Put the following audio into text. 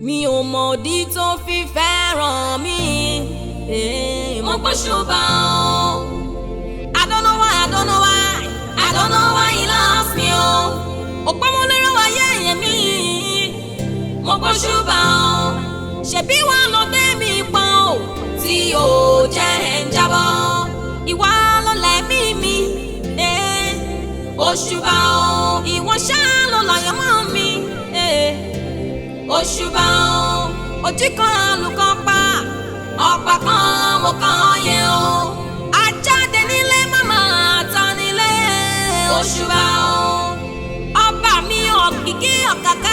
mi ò mọ̀dí tó fi fẹ́ràn mi. Mo gbóṣùbà o. I don't know why, I don't know why, I don't know why he loves me o. Òpómúlérò wáyé ẹ̀yẹ mi. Mo gbóṣùbà o. Ṣebí wà ló dé mi pọ́n o. Tí o jẹ́ ẹ̀ ń jábọ́. Ìwà ló lẹ̀mí mi. Òṣùbà o. Ìwọ ṣá ló láyọ̀ mọ́ mi. Òṣùbà o. Ojú kan olùkọ́ pa. Ọ̀pá kan mo kàn yẹ o. Ajáde nílé màmá ta nílé. Òṣùbà o. Ọba mi ọ̀kìkí ọ̀kàkà.